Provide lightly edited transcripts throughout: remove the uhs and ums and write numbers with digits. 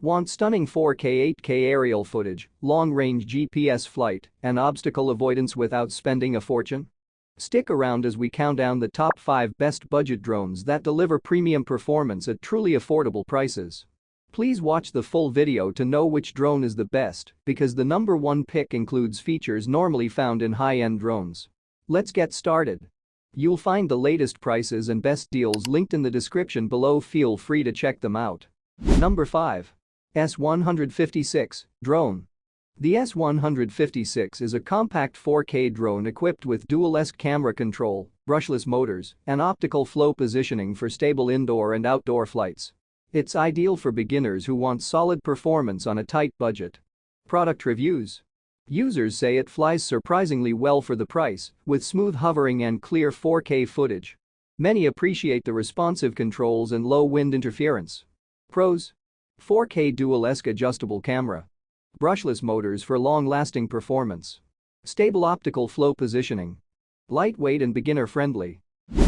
Want stunning 4K 8K aerial footage, long-range GPS flight, and obstacle avoidance without spending a fortune? Stick around as we count down the top 5 best budget drones that deliver premium performance at truly affordable prices. Please watch the full video to know which drone is the best, because the number 1 pick includes features normally found in high-end drones. Let's get started. You'll find the latest prices and best deals linked in the description below. Feel free to check them out. Number 5. S156 Drone. The S156 is a compact 4K drone equipped with dual-esque camera control, brushless motors, and optical flow positioning for stable indoor and outdoor flights. It's ideal for beginners who want solid performance on a tight budget. Product reviews. Users say it flies surprisingly well for the price, with smooth hovering and clear 4K footage. Many appreciate the responsive controls and low wind interference. Pros: 4K dual-esque adjustable camera. Brushless motors for long-lasting performance. Stable optical flow positioning. Lightweight and beginner-friendly.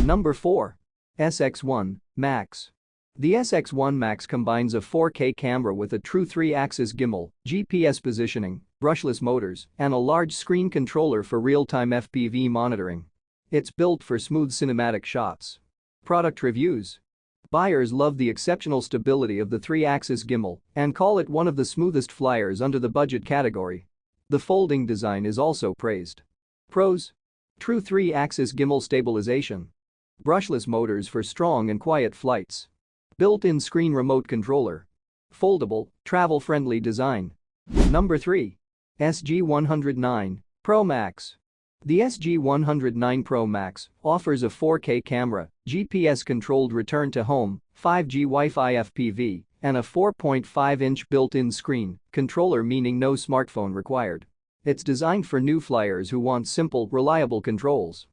Number 4. SX1 MAX. The SX1 MAX combines a 4K camera with a true 3-axis gimbal, GPS positioning, brushless motors, and a large screen controller for real-time FPV monitoring. It's built for smooth cinematic shots. Product reviews. Buyers love the exceptional stability of the 3-axis gimbal and call it one of the smoothest flyers under the budget category. The folding design is also praised. Pros: true 3-axis gimbal stabilization. Brushless motors for strong and quiet flights. Built-in screen remote controller. Foldable, travel-friendly design. Number 3. SG109 PRO MAX. The SG109 PRO MAX offers a 4K camera, GPS-controlled return to home, 5G Wi-Fi FPV, and a 4.5-inch built-in screen controller, meaning no smartphone required. It's designed for new flyers who want simple, reliable controls.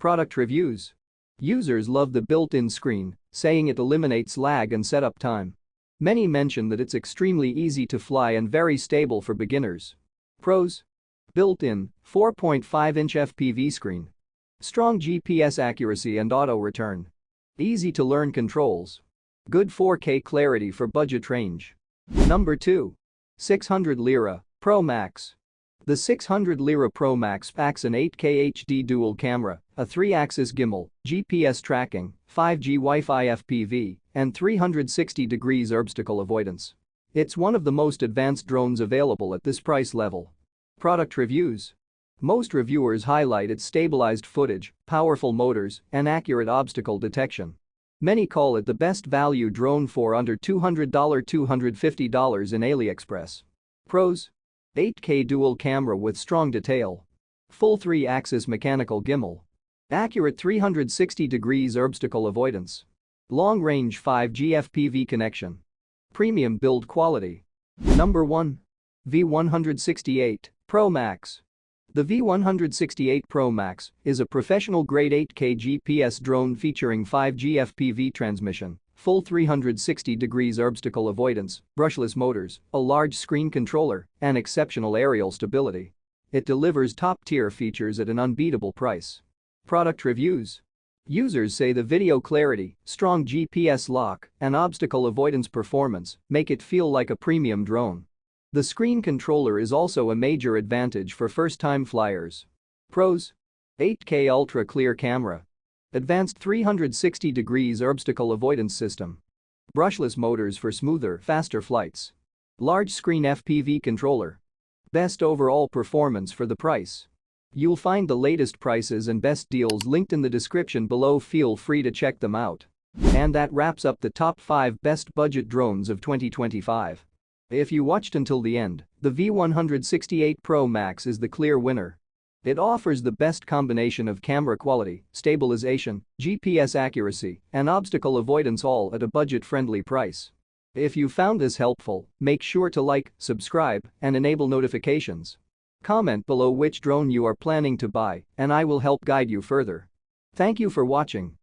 Product reviews. Users love the built-in screen, saying it eliminates lag and setup time. Many mention that it's extremely easy to fly and very stable for beginners. Pros: built-in, 4.5-inch FPV screen. Strong GPS accuracy and auto return. Easy to learn controls. Good 4K clarity for budget range. Number 2. 600 Lira PRO MAX. The 600 Lira PRO MAX packs an 8K HD dual camera, a 3-axis gimbal, GPS tracking, 5G Wi-Fi FPV, and 360 degrees obstacle avoidance. It's one of the most advanced drones available at this price level. Product reviews. Most reviewers highlight its stabilized footage, powerful motors, and accurate obstacle detection. Many call it the best value drone for under $200 $250 in AliExpress. Pros: 8K dual camera with strong detail. Full 3-axis mechanical gimbal. Accurate 360 degrees obstacle avoidance. Long-range 5G FPV connection. Premium build quality. Number 1. V168 PRO MAX. The V168 PRO MAX is a professional-grade 8K GPS drone featuring 5G FPV transmission, full 360 degrees obstacle avoidance, brushless motors, a large screen controller, and exceptional aerial stability. It delivers top-tier features at an unbeatable price. Product reviews. Users say the video clarity, strong GPS lock, and obstacle avoidance performance make it feel like a premium drone. The screen controller is also a major advantage for first-time flyers. Pros: 8K ultra clear camera. Advanced 360 degrees obstacle avoidance system. Brushless motors for smoother, faster flights. Large screen FPV controller. Best overall performance for the price. You'll find the latest prices and best deals linked in the description below. Feel free to check them out. And that wraps up the top 5 best budget drones of 2025. If you watched until the end, the V168 PRO MAX is the clear winner. It offers the best combination of camera quality, stabilization, GPS accuracy, and obstacle avoidance, all at a budget-friendly price. If you found this helpful, make sure to like, subscribe, and enable notifications. Comment below which drone you are planning to buy, and I will help guide you further. Thank you for watching.